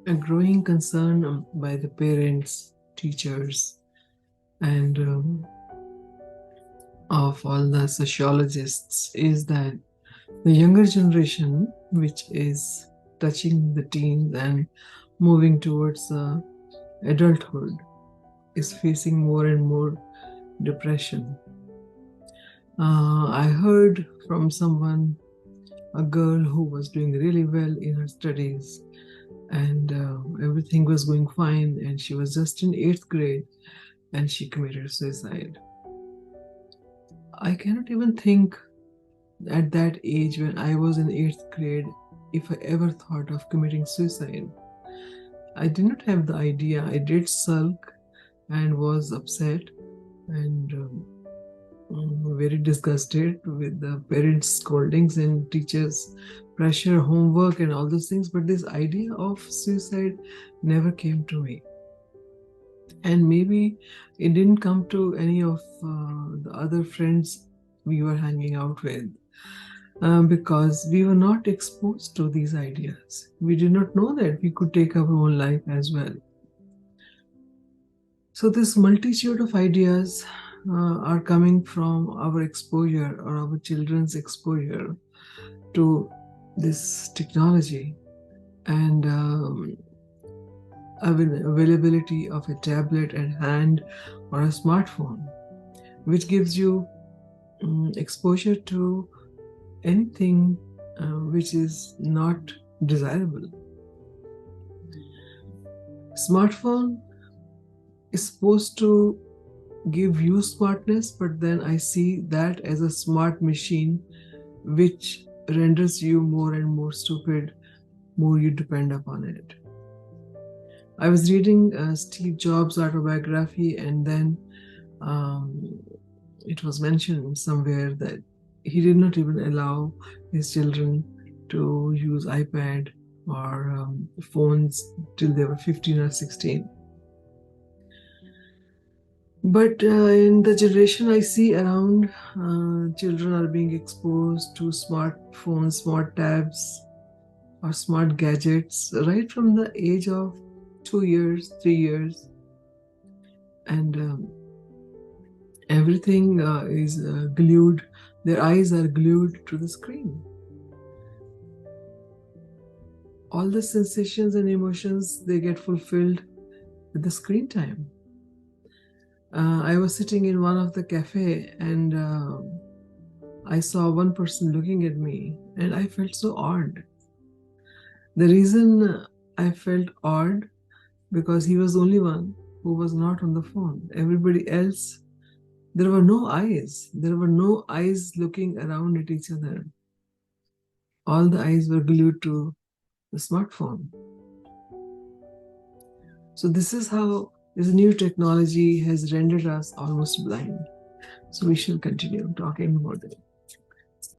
A growing concern by the parents, teachers, and of all the sociologists is that the younger generation, which is touching the teens and moving towards adulthood, is facing more and more depression. I heard from someone, a girl who was doing really well in her studies, and everything was going fine, and she was just in eighth grade and she committed suicide. I cannot even think at that age when I was in eighth grade if I ever thought of committing suicide. I did not have the idea. I did sulk and was upset and very disgusted with the parents' scoldings and teachers' pressure, homework, and all those things. But this idea of suicide never came to me. And maybe it didn't come to any of the other friends we were hanging out with. Because we were not exposed to these ideas. We did not know that we could take our own life as well. So, this multitude of ideas are coming from our exposure or our children's exposure to this technology and availability of a tablet at hand or a smartphone, which gives you exposure to anything which is not desirable. Smartphone is supposed to give you smartness, but then I see that as a smart machine which renders you more and more stupid, more you depend upon it. I was reading Steve Jobs' autobiography, and then it was mentioned somewhere that he did not even allow his children to use iPad or phones till they were 15 or 16. But in the generation I see around, children are being exposed to smartphones, smart tabs, or smart gadgets right from the age of 2 years, 3 years. And everything is glued, their eyes are glued to the screen. All the sensations and emotions, they get fulfilled with the screen time. I was sitting in one of the cafe and I saw one person looking at me and I felt so odd. The reason I felt odd because he was the only one who was not on the phone. Everybody else, there were no eyes. There were no eyes looking around at each other. All the eyes were glued to the smartphone. So this is how this new technology has rendered us almost blind. So we shall continue talking about it.